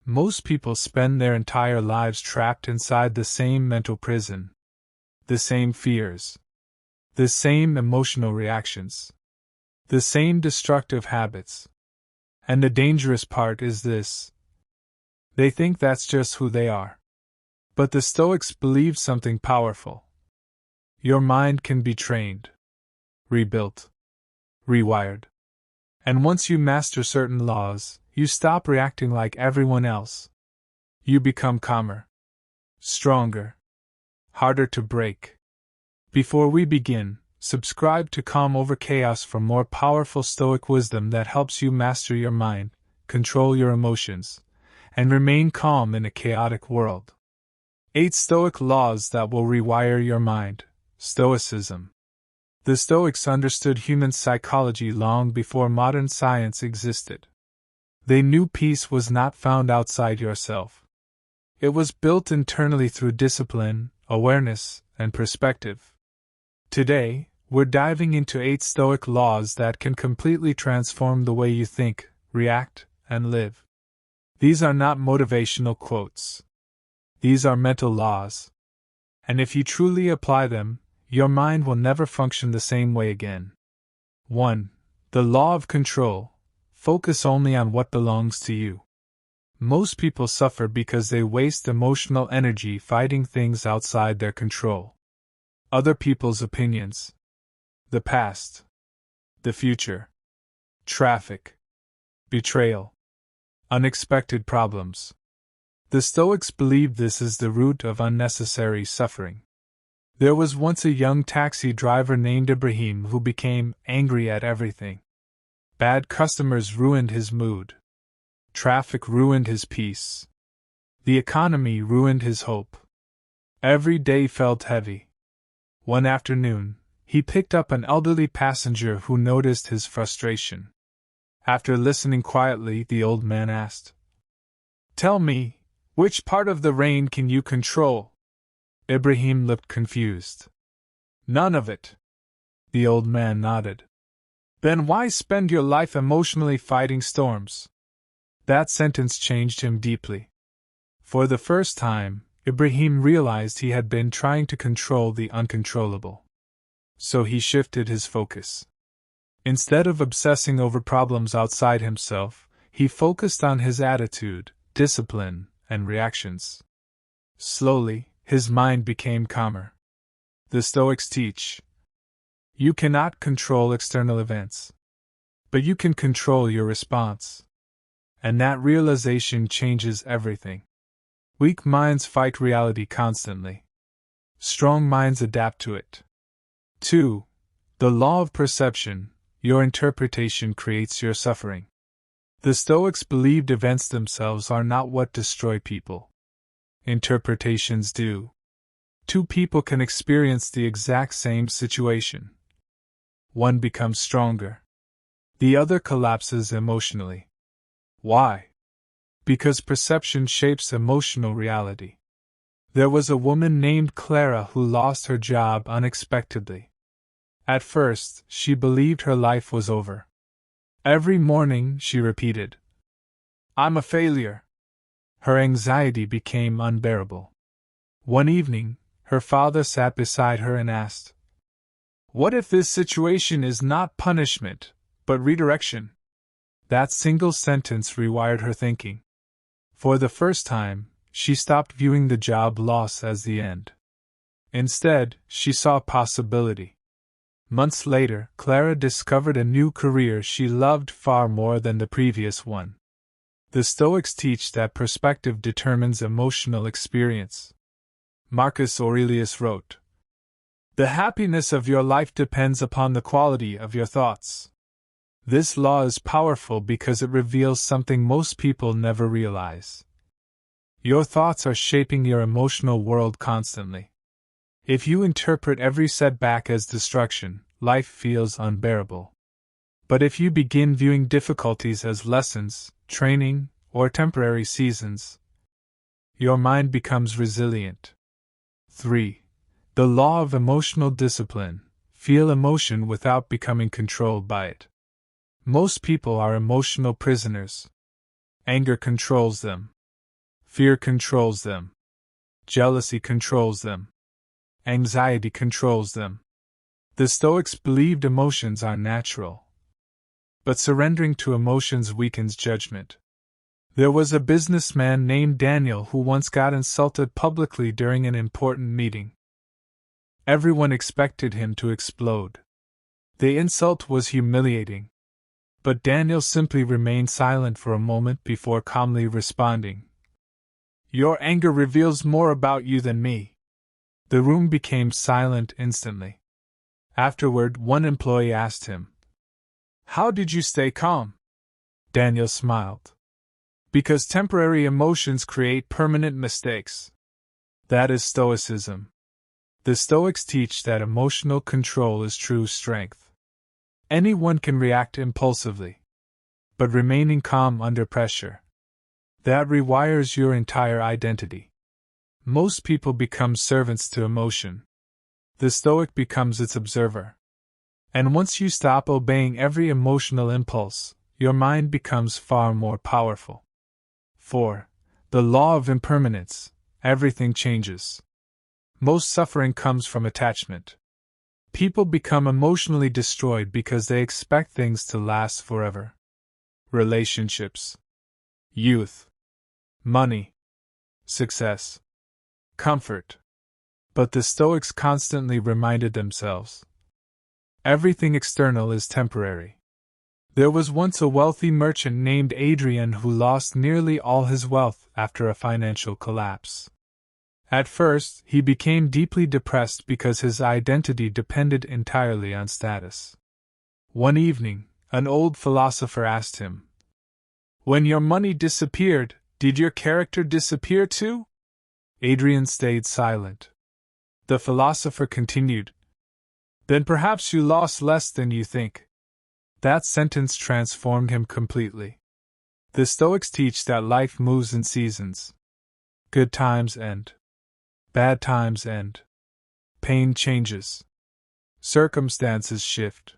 Most people spend their entire lives trapped inside the same mental prison. The same fears. The same emotional reactions. The same destructive habits. And the dangerous part is this. They think that's just who they are. But the Stoics believe something powerful. Your mind can be trained, rebuilt, rewired. And once you master certain laws, you stop reacting like everyone else. You become calmer, stronger, harder to break. Before we begin, subscribe to Calm Over Chaos for more powerful Stoic wisdom that helps you master your mind, control your emotions, and remain calm in a chaotic world. 8 Stoic laws that will rewire your mind. Stoicism. The Stoics understood human psychology long before modern science existed. They knew peace was not found outside yourself. It was built internally through discipline, awareness, and perspective. Today, we're diving into 8 Stoic laws that can completely transform the way you think, react, and live. These are not motivational quotes. These are mental laws. And if you truly apply them, your mind will never function the same way again. 1. The law of control. Focus only on what belongs to you. Most people suffer because they waste emotional energy fighting things outside their control. Other people's opinions. The past. The future. Traffic. Betrayal. Unexpected problems. The Stoics believed this is the root of unnecessary suffering. There was once a young taxi driver named Ibrahim who became angry at everything. Bad customers ruined his mood. Traffic ruined his peace. The economy ruined his hope. Every day felt heavy. One afternoon, he picked up an elderly passenger who noticed his frustration. After listening quietly, the old man asked, "Tell me, which part of the rain can you control?" Ibrahim looked confused. "None of it." The old man nodded. "Then why spend your life emotionally fighting storms?" That sentence changed him deeply. For the first time, Ibrahim realized he had been trying to control the uncontrollable. So he shifted his focus. Instead of obsessing over problems outside himself, he focused on his attitude, discipline, and reactions. Slowly, his mind became calmer. The Stoics teach, you cannot control external events, but you can control your response. And that realization changes everything. Weak minds fight reality constantly. Strong minds adapt to it. 2. The law of perception. Your interpretation creates your suffering. The Stoics believed events themselves are not what destroy people. Interpretations do. 2 people can experience the exact same situation. One becomes stronger. The other collapses emotionally. Why? Because perception shapes emotional reality. There was a woman named Clara who lost her job unexpectedly. At first, she believed her life was over. Every morning, she repeated, "I'm a failure." Her anxiety became unbearable. One evening, her father sat beside her and asked, "What if this situation is not punishment, but redirection?" That single sentence rewired her thinking. For the first time, she stopped viewing the job loss as the end. Instead, she saw possibility. Months later, Clara discovered a new career she loved far more than the previous one. The Stoics teach that perspective determines emotional experience. Marcus Aurelius wrote, "The happiness of your life depends upon the quality of your thoughts." This law is powerful because it reveals something most people never realize. Your thoughts are shaping your emotional world constantly. If you interpret every setback as destruction, life feels unbearable. But if you begin viewing difficulties as lessons, training, or temporary seasons, your mind becomes resilient. 3. The law of emotional discipline. Feel emotion without becoming controlled by it. Most people are emotional prisoners. Anger controls them. Fear controls them. Jealousy controls them. Anxiety controls them. The Stoics believed emotions are natural. But surrendering to emotions weakens judgment. There was a businessman named Daniel who once got insulted publicly during an important meeting. Everyone expected him to explode. The insult was humiliating. But Daniel simply remained silent for a moment before calmly responding. "Your anger reveals more about you than me." The room became silent instantly. Afterward, one employee asked him, "How did you stay calm?" Daniel smiled. "Because temporary emotions create permanent mistakes." That is Stoicism. The Stoics teach that emotional control is true strength. Anyone can react impulsively. But remaining calm under pressure, that rewires your entire identity. Most people become servants to emotion. The Stoic becomes its observer. And once you stop obeying every emotional impulse, your mind becomes far more powerful. 4. The law of impermanence. Everything changes. Most suffering comes from attachment. People become emotionally destroyed because they expect things to last forever. Relationships, youth, money, success, comfort. But the Stoics constantly reminded themselves, everything external is temporary. There was once a wealthy merchant named Adrian who lost nearly all his wealth after a financial collapse. At first, he became deeply depressed because his identity depended entirely on status. One evening, an old philosopher asked him, "When your money disappeared, did your character disappear too?" Adrian stayed silent. The philosopher continued, "Then perhaps you lost less than you think." That sentence transformed him completely. The Stoics teach that life moves in seasons. Good times end. Bad times end. Pain changes. Circumstances shift.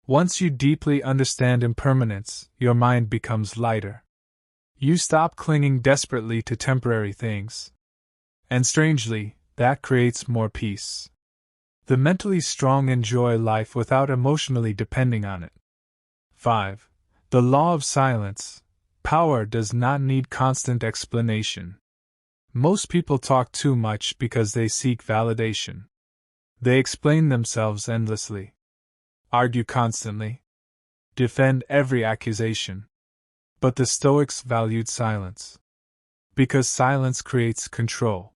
Once you deeply understand impermanence, your mind becomes lighter. You stop clinging desperately to temporary things. And strangely, that creates more peace. The mentally strong enjoy life without emotionally depending on it. 5. The law of silence. Power does not need constant explanation. Most people talk too much because they seek validation. They explain themselves endlessly, argue constantly, defend every accusation. But the Stoics valued silence, because silence creates control.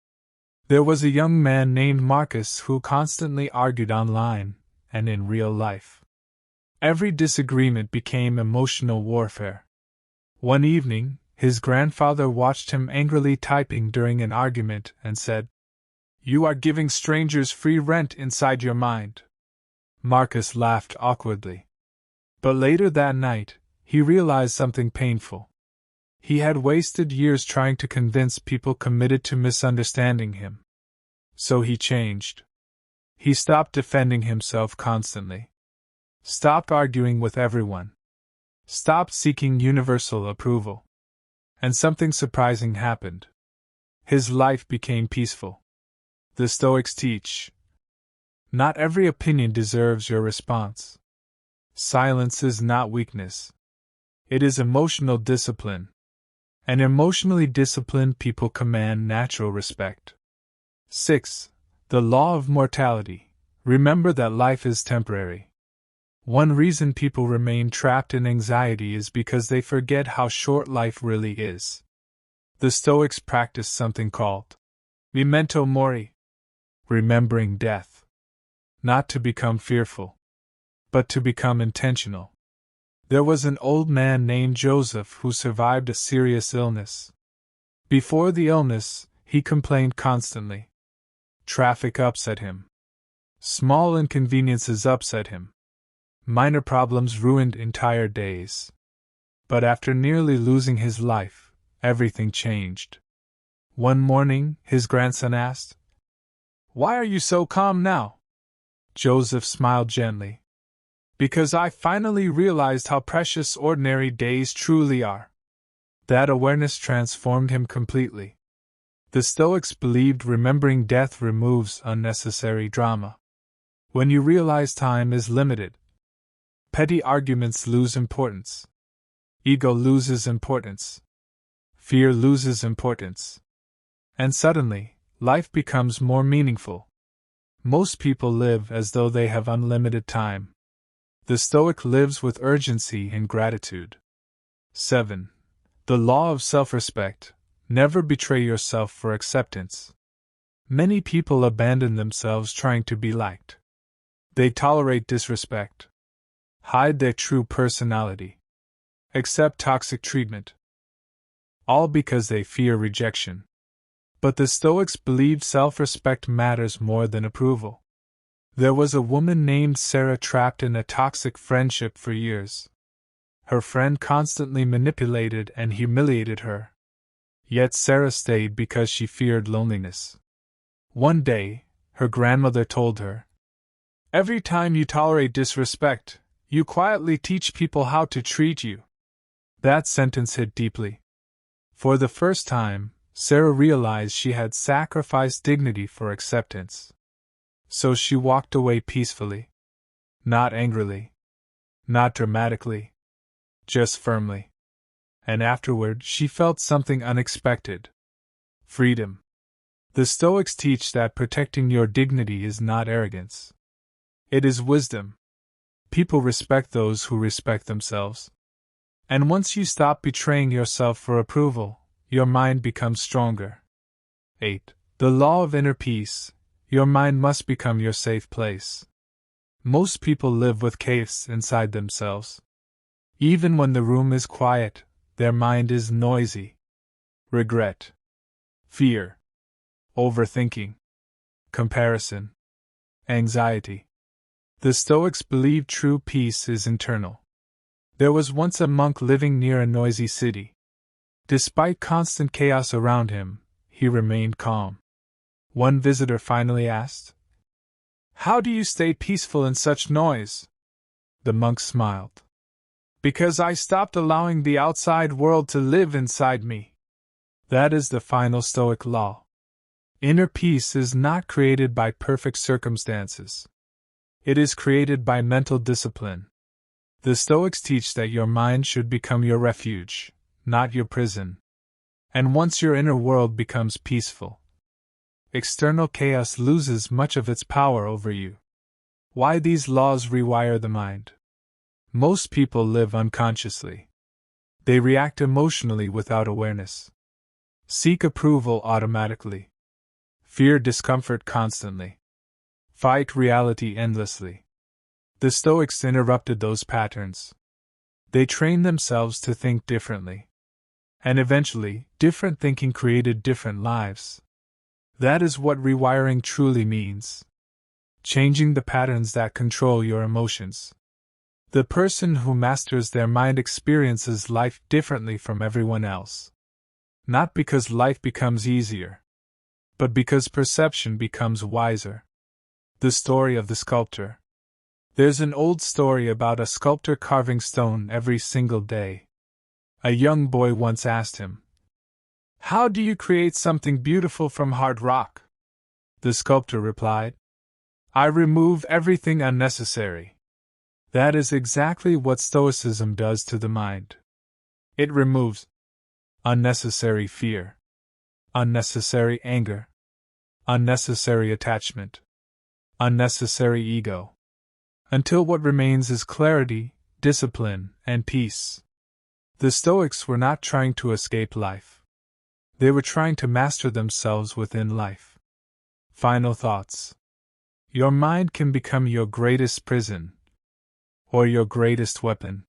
There was a young man named Marcus who constantly argued online and in real life. Every disagreement became emotional warfare. One evening, his grandfather watched him angrily typing during an argument and said, "You are giving strangers free rent inside your mind." Marcus laughed awkwardly. But later that night, he realized something painful. He had wasted years trying to convince people committed to misunderstanding him. So he changed. He stopped defending himself constantly. Stopped arguing with everyone. Stopped seeking universal approval. And something surprising happened. His life became peaceful. The Stoics teach, not every opinion deserves your response. Silence is not weakness. It is emotional discipline. And emotionally disciplined people command natural respect. 6. The law of mortality. Remember that life is temporary. One reason people remain trapped in anxiety is because they forget how short life really is. The Stoics practice something called memento mori, remembering death. Not to become fearful, but to become intentional. There was an old man named Joseph who survived a serious illness. Before the illness, he complained constantly. Traffic upset him. Small inconveniences upset him. Minor problems ruined entire days. But after nearly losing his life, everything changed. One morning, his grandson asked, "Why are you so calm now?" Joseph smiled gently. "Because I finally realized how precious ordinary days truly are." That awareness transformed him completely. The Stoics believed remembering death removes unnecessary drama. When you realize time is limited, petty arguments lose importance. Ego loses importance. Fear loses importance. And suddenly, life becomes more meaningful. Most people live as though they have unlimited time. The Stoic lives with urgency and gratitude. 7. The law of self-respect. Never betray yourself for acceptance. Many people abandon themselves trying to be liked. They tolerate disrespect, hide their true personality, accept toxic treatment, all because they fear rejection. But the Stoics believed self-respect matters more than approval. There was a woman named Sarah trapped in a toxic friendship for years. Her friend constantly manipulated and humiliated her. Yet Sarah stayed because she feared loneliness. One day, her grandmother told her, "Every time you tolerate disrespect, you quietly teach people how to treat you." That sentence hit deeply. For the first time, Sarah realized she had sacrificed dignity for acceptance. So she walked away peacefully. Not angrily. Not dramatically. Just firmly. And afterward she felt something unexpected. Freedom. The Stoics teach that protecting your dignity is not arrogance. It is wisdom. People respect those who respect themselves. And once you stop betraying yourself for approval, your mind becomes stronger. 8. The law of inner peace. Your mind must become your safe place. Most people live with chaos inside themselves. Even when the room is quiet, their mind is noisy. Regret, fear, overthinking, comparison, anxiety. The Stoics believed true peace is internal. There was once a monk living near a noisy city. Despite constant chaos around him, he remained calm. One visitor finally asked, "How do you stay peaceful in such noise?" The monk smiled. "Because I stopped allowing the outside world to live inside me." That is the final Stoic law. Inner peace is not created by perfect circumstances. It is created by mental discipline. The Stoics teach that your mind should become your refuge, not your prison. And once your inner world becomes peaceful, external chaos loses much of its power over you. Why these laws rewire the mind? Most people live unconsciously. They react emotionally without awareness. Seek approval automatically. Fear discomfort constantly. Fight reality endlessly. The Stoics interrupted those patterns. They trained themselves to think differently. And eventually, different thinking created different lives. That is what rewiring truly means. Changing the patterns that control your emotions. The person who masters their mind experiences life differently from everyone else. Not because life becomes easier, but because perception becomes wiser. The story of the sculptor. There's an old story about a sculptor carving stone every single day. A young boy once asked him, "How do you create something beautiful from hard rock?" The sculptor replied, "I remove everything unnecessary." That is exactly what Stoicism does to the mind. It removes unnecessary fear, unnecessary anger, unnecessary attachment, unnecessary ego, until what remains is clarity, discipline, and peace. The Stoics were not trying to escape life. They were trying to master themselves within life. Final thoughts. Your mind can become your greatest prison, or your greatest weapon.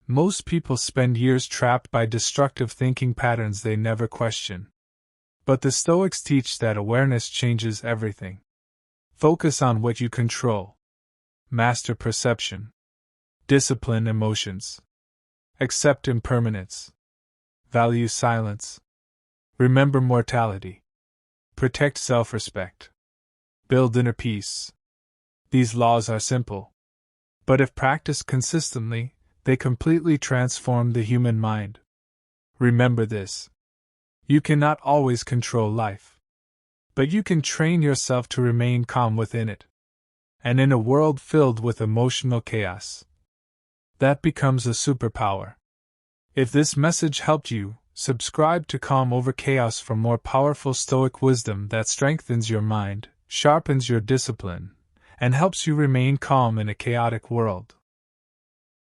Most people spend years trapped by destructive thinking patterns they never question. But the Stoics teach that awareness changes everything. Focus on what you control. Master perception. Discipline emotions. Accept impermanence. Value silence. Remember mortality. Protect self-respect. Build inner peace. These laws are simple. But if practiced consistently, they completely transform the human mind. Remember this. You cannot always control life. But you can train yourself to remain calm within it. And in a world filled with emotional chaos, that becomes a superpower. If this message helped you, subscribe to Calm Over Chaos for more powerful Stoic wisdom that strengthens your mind, sharpens your discipline, and helps you remain calm in a chaotic world.